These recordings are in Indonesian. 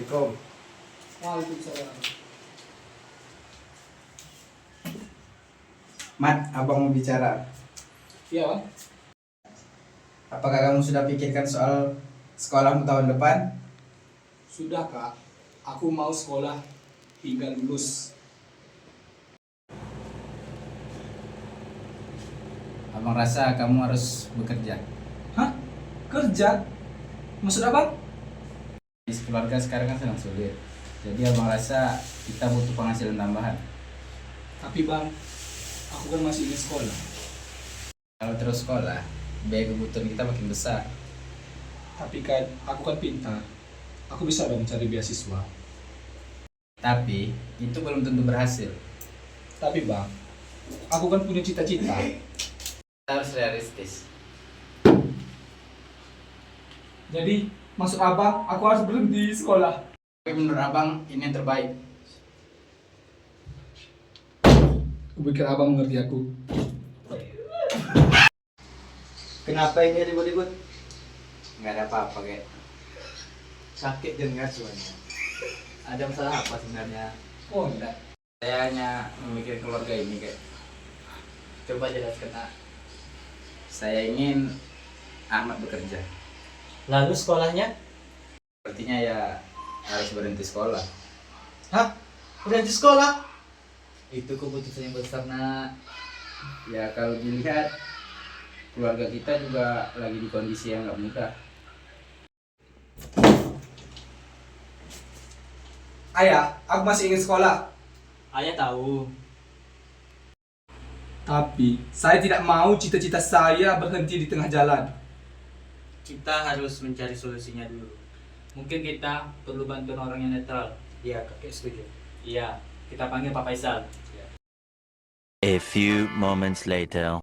Assalamualaikum. Waalaikumsalam. Mat, abang mau bicara. Iya, Bang. Apakah kamu sudah pikirkan soal sekolahmu tahun depan? Sudah, Kak. Aku mau sekolah hingga lulus. Abang rasa kamu harus bekerja. Hah? Kerja? Maksud Abang? Di keluarga sekarang kan sedang sulit. Jadi abang rasa kita butuh penghasilan tambahan. Tapi, Bang, aku kan masih ingin sekolah. Kalau terus sekolah, biaya kebutuhan kita makin besar. Tapi kan aku kan pintar. Aku bisa dong mencari beasiswa. Tapi itu belum tentu berhasil. Tapi, Bang, aku kan punya cita-cita. Kita harus realistis. Jadi, maksud Abang, aku harus berhenti sekolah. Tapi menurut abang ini yang terbaik. Aku pikir Abang mengerti aku. Kenapa ini ribut-ribut? Nggak ada apa-apa kayak. Sakit dengar semuanya. Ada masalah apa sebenarnya? Oh, enggak. Saya hanya memikirkan keluarga ini kayak. Coba jelaskan, Nak. Saya ingin Ahmad bekerja. Lalu sekolahnya? Sepertinya ya harus berhenti sekolah. Hah? Berhenti sekolah? Itu keputusan yang besar, Nak. Ya kalau dilihat keluarga kita juga lagi di kondisi yang nggak mudah. Ayah, aku masih ingin sekolah. Ayah tahu. Tapi, saya tidak mau cita-cita saya berhenti di tengah jalan. Kita harus mencari solusinya dulu. Mungkin kita perlu bantuan orang yang netral. Iya, kakek setuju. Iya, kita panggil Pak Faisal. A few moments later.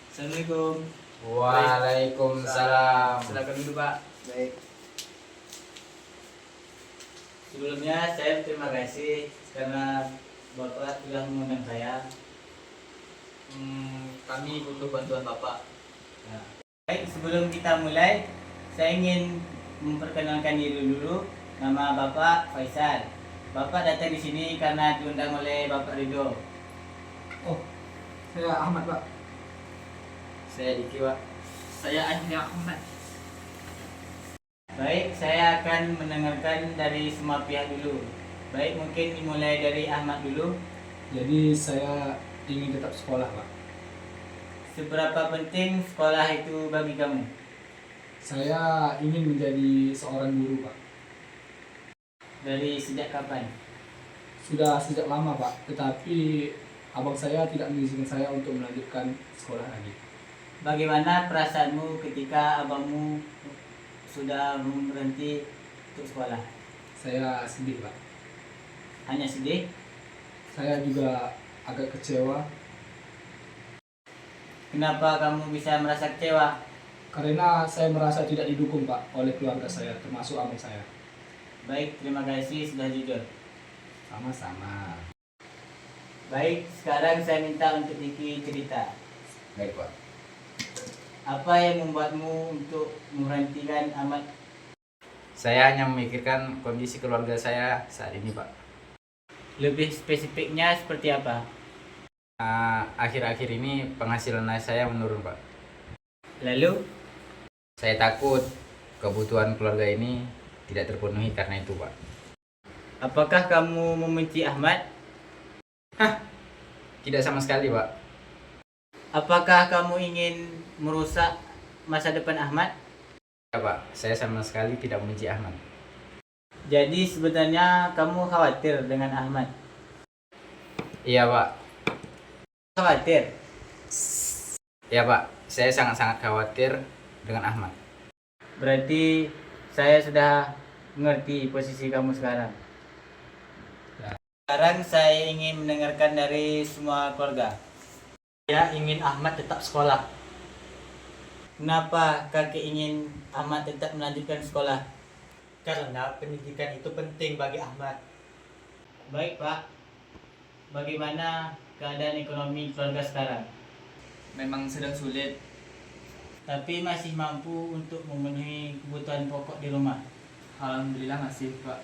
Assalamualaikum. Waalaikumsalam. Silakan dulu, Pak. Baik. Sebelumnya saya terima kasih karena Bapak telah mengundang saya. Kami butuh bantuan Bapak. Nah. Baik, sebelum kita mulai, saya ingin memperkenalkan diri dulu. Nama Bapak Faisal. Bapak datang di sini karena diundang oleh Bapak Ridho. Oh, saya Ahmad, Pak. Saya Diki, Pak. Saya Ahmad. Baik, saya akan mendengarkan dari semua pihak dulu. Baik, mungkin dimulai dari Ahmad dulu. Jadi, saya ingin tetap sekolah, Pak. Seberapa penting sekolah itu bagi kamu? Saya ingin menjadi seorang guru, Pak. Dari sejak kapan? Sudah sejak lama, Pak. Tetapi abang saya tidak mengizinkan saya untuk melanjutkan sekolah lagi. Bagaimana perasaanmu ketika abangmu sudah berhenti untuk sekolah? Saya sedih, Pak. Hanya sedih? Saya juga agak kecewa Kenapa kamu bisa merasa kecewa? karena saya merasa tidak didukung, Pak, oleh keluarga saya, termasuk abang saya. Baik, terima kasih sudah jujur. Sama-sama. Baik, sekarang saya minta untuk Diki cerita. Baik, Pak. Apa yang membuatmu untuk memberhentikan Ahmad? Saya hanya memikirkan kondisi keluarga saya saat ini, Pak. Lebih spesifiknya seperti apa? Akhir-akhir ini penghasilan saya menurun, Pak. Lalu, Saya takut kebutuhan keluarga ini tidak terpenuhi karena itu, Pak. apakah kamu membenci Ahmad? Tidak sama sekali, Pak. Apakah kamu ingin merusak masa depan Ahmad? Ya, Pak. Saya sama sekali tidak membenci Ahmad. Jadi sebenarnya kamu khawatir dengan Ahmad? Iya, Pak. Khawatir? Ya, Pak. Saya sangat-sangat khawatir dengan Ahmad. Berarti saya sudah mengerti posisi kamu sekarang. Sekarang saya ingin mendengarkan dari semua keluarga. Saya ingin Ahmad tetap sekolah. Kenapa kakek ingin Ahmad tetap melanjutkan sekolah? Karena pendidikan itu penting bagi Ahmad. Baik, Pak. Bagaimana keadaan ekonomi keluarga sekarang? Memang sedang sulit. tapi masih mampu untuk memenuhi kebutuhan pokok di rumah. Alhamdulillah masih Pak.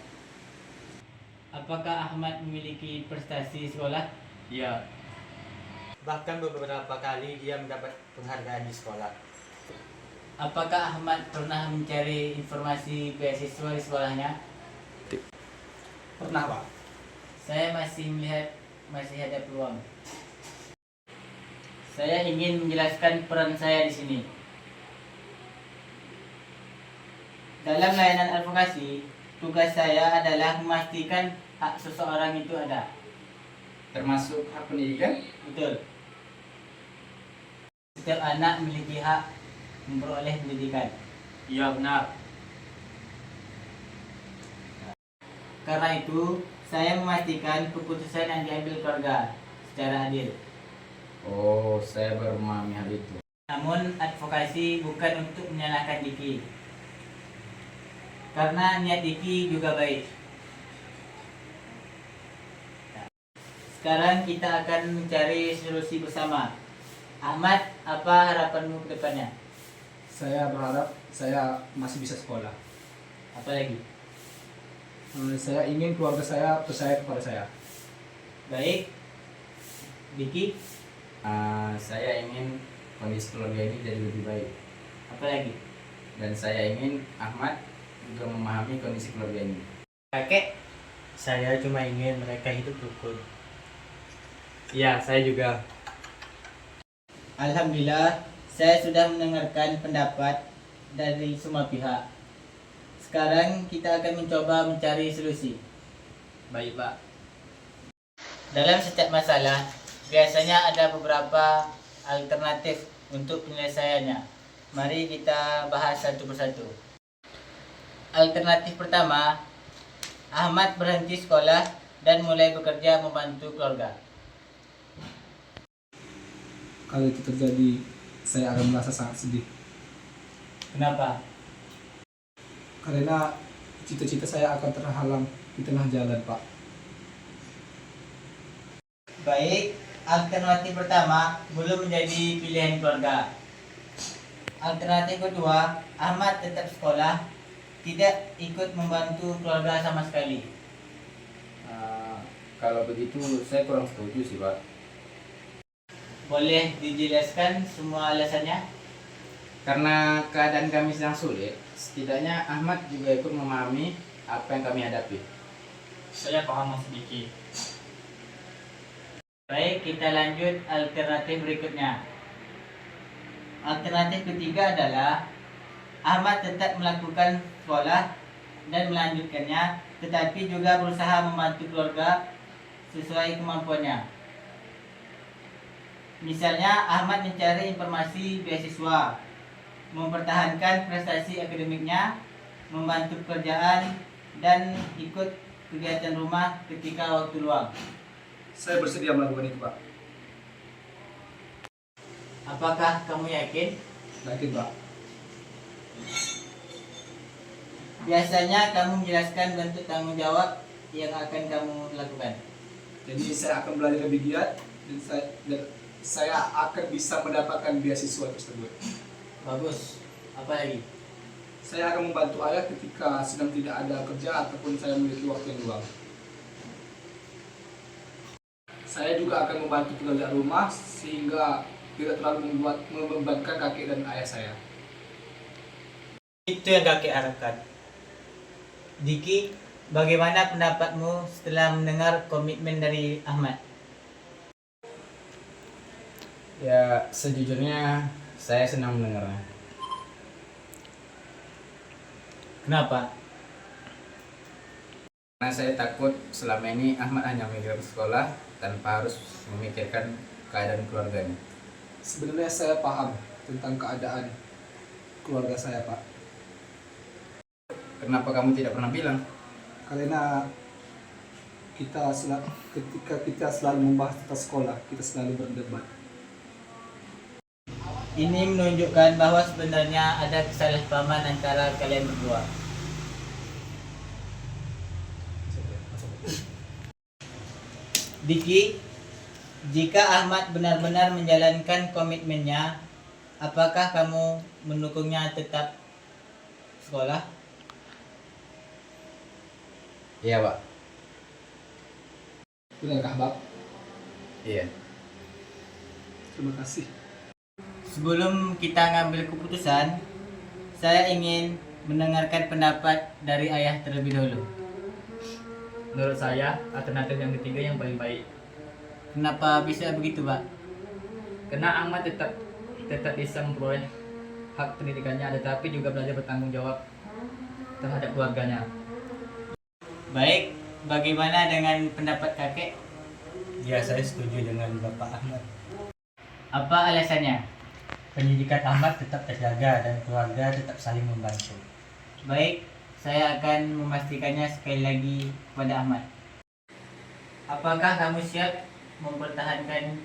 Apakah Ahmad memiliki prestasi sekolah? Iya. Bahkan beberapa kali dia mendapat penghargaan di sekolah. Apakah Ahmad pernah mencari informasi beasiswa di sekolahnya? Pernah Pak. Saya masih melihat masih ada peluang. Saya ingin menjelaskan peran saya di sini. Dalam layanan advokasi, tugas saya adalah memastikan hak seseorang itu ada. Termasuk hak pendidikan. Betul. Setiap anak memiliki hak memperoleh pendidikan. Iya benar. Karena itu, saya memastikan keputusan yang diambil keluarga secara adil. Oh, saya baru memahami hal itu. Namun, advokasi bukan untuk menyalahkan Diki. Karena niat Diki juga baik. Sekarang kita akan mencari solusi bersama. Ahmad, apa harapanmu ke depannya? Saya berharap saya masih bisa sekolah. Apa lagi? Saya ingin keluarga saya percaya kepada saya. Baik. Diki, Saya ingin kondisi keluarga ini jadi lebih baik. apa lagi? Dan saya ingin Ahmad juga memahami kondisi keluarga ini. Kakek, Saya cuma ingin mereka hidup rukun. Iya, saya juga. alhamdulillah, saya sudah mendengarkan pendapat dari semua pihak. Sekarang kita akan mencoba mencari solusi. Baik Pak. Dalam setiap masalah, biasanya ada beberapa alternatif untuk penyelesaiannya. Mari kita bahas satu persatu. Alternatif pertama, Ahmad berhenti sekolah dan mulai bekerja membantu keluarga. Kalau itu terjadi, saya akan merasa sangat sedih. Kenapa? Karena cita-cita saya akan terhalang di tengah jalan, Pak. Baik, alternatif pertama belum menjadi pilihan keluarga. Alternatif kedua, Ahmad tetap sekolah, tidak ikut membantu keluarga sama sekali. Kalau begitu saya kurang setuju sih Pak. Boleh dijelaskan semua alasannya? Karena keadaan kami sedang sulit, setidaknya Ahmad juga ikut memahami apa yang kami hadapi. Saya paham Mas Diki. Baik, kita lanjut alternatif berikutnya. Alternatif ketiga adalah Ahmad tetap melakukan sekolah dan melanjutkannya, tetapi juga berusaha membantu keluarga sesuai kemampuannya. Misalnya, Ahmad mencari informasi beasiswa, mempertahankan prestasi akademiknya, membantu pekerjaan, dan ikut kegiatan rumah ketika waktu luang. Saya bersedia melakukan itu, Pak. Apakah kamu yakin? Yakin, Pak. Biasanya kamu menjelaskan bentuk tanggung jawab yang akan kamu lakukan. Jadi saya akan belajar lebih giat dan saya akan bisa mendapatkan beasiswa tersebut. Bagus. Apa lagi? Saya akan membantu ayah ketika sedang tidak ada kerja ataupun saya memiliki waktu yang luang. Saya juga akan membantu pekerjaan rumah sehingga tidak terlalu membebankan kakek dan ayah saya. Itu yang kakek harapkan. Diki, bagaimana pendapatmu setelah mendengar komitmen dari Ahmad? Ya, sejujurnya saya senang mendengarnya. Kenapa? Karena saya takut selama ini Ahmad hanya memikirkan sekolah tanpa harus memikirkan keadaan keluarganya. Sebenarnya saya paham tentang keadaan keluarga saya, Pak. Kenapa kamu tidak pernah bilang? Karena ketika kita selalu membahas tentang sekolah, kita selalu berdebat. Ini menunjukkan bahwa sebenarnya ada kesalahpahaman antara kalian berdua. Diki, jika Ahmad benar-benar menjalankan komitmennya, apakah kamu mendukungnya tetap sekolah? Iya, Pak. Benarkah, Bab? Iya. Terima kasih. Sebelum kita ngambil keputusan, saya ingin mendengarkan pendapat dari ayah terlebih dahulu. Menurut saya, alternatif yang ketiga yang paling baik. Kenapa bisa begitu, Pak? Karena Ahmad tetap bisa memperoleh hak pendidikannya, tetapi juga belajar bertanggung jawab terhadap keluarganya. Baik, bagaimana dengan pendapat kakek? Ya, saya setuju dengan Bapak Ahmad. Apa alasannya? Pendidikan Ahmad tetap terjaga dan keluarga tetap saling membantu. Baik, saya akan memastikannya sekali lagi kepada Ahmad. Apakah kamu siap mempertahankan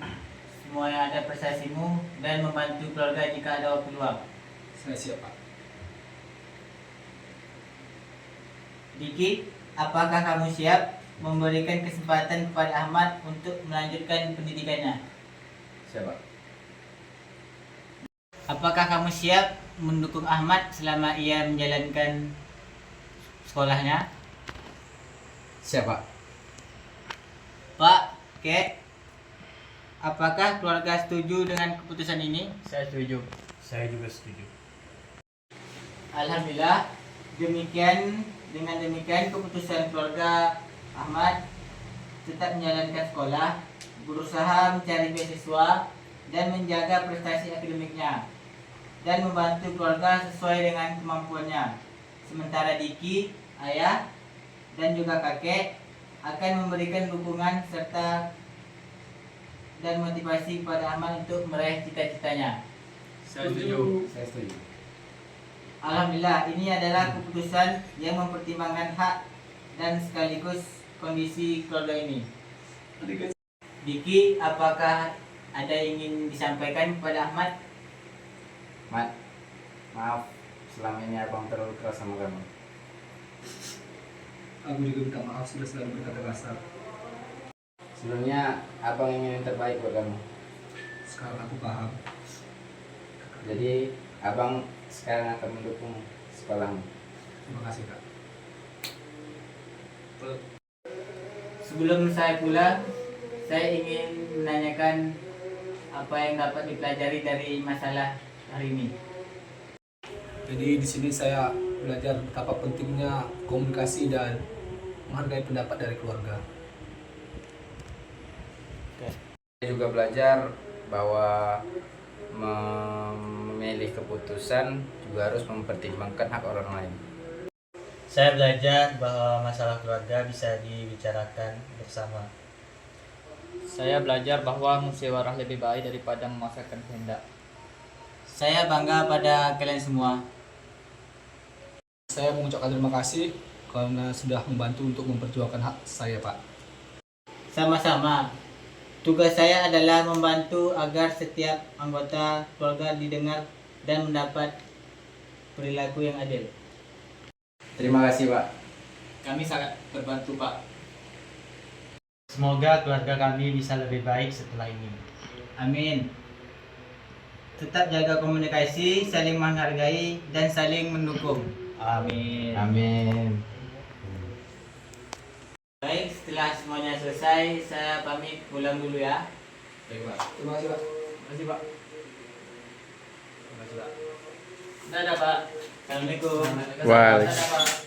semua yang ada prestasimu dan membantu keluarga jika ada peluang? Saya siap, Pak. Diki, apakah kamu siap memberikan kesempatan kepada Ahmad untuk melanjutkan pendidikannya? Siapa? Apakah kamu siap mendukung Ahmad selama ia menjalankan sekolahnya? Siapa? Pak, Kek, apakah keluarga setuju dengan keputusan ini? Saya setuju. Saya juga setuju. Alhamdulillah, dengan demikian keputusan keluarga Ahmad tetap menjalankan sekolah, berusaha mencari beasiswa dan menjaga prestasi akademiknya dan membantu keluarga sesuai dengan kemampuannya. Sementara Diki, ayah, dan juga kakek akan memberikan dukungan serta dan motivasi kepada Ahmad untuk meraih cita-citanya. Saya setuju. Saya setuju. Alhamdulillah, ini adalah keputusan yang mempertimbangkan hak dan sekaligus kondisi keluarga ini. Diki, apakah ada yang ingin disampaikan kepada Ahmad? Mat, maaf selama ini abang terlalu keras sama kamu. Aku juga minta maaf sudah selalu berkata kasar. Sebelumnya abang ingin yang terbaik buat kamu. Sekarang aku paham. Jadi abang sekarang akan mendukung sekolahmu. Terima kasih, Kak. Sebelum saya pulang, saya ingin menanyakan apa yang dapat dipelajari dari masalah hari ini. Jadi di sini saya belajar betapa pentingnya komunikasi dan menghargai pendapat dari keluarga. Saya juga belajar bahwa memilih keputusan juga harus mempertimbangkan hak orang lain. Saya belajar bahwa masalah keluarga bisa dibicarakan bersama. Saya belajar bahwa musyawarah lebih baik daripada memaksakan kehendak. Saya bangga pada kalian semua. Saya mengucapkan terima kasih karena sudah membantu untuk memperjuangkan hak saya, Pak. Sama-sama. Tugas saya adalah membantu agar setiap anggota keluarga didengar dan mendapat perilaku yang adil. Terima kasih, Pak. Kami sangat terbantu, Pak. Semoga keluarga kami bisa lebih baik setelah ini. Amin. Tetap jaga komunikasi, saling menghargai, dan saling mendukung. Amin. Amin. Baik, setelah semuanya selesai, saya pamit pulang dulu ya. Baik, Pak. Terima kasih, Pak. Terima kasih, Pak. Terima kasih, Pak. Dadah, Pak. Assalamualaikum. Waalaikumsalam. Dadah, Pak.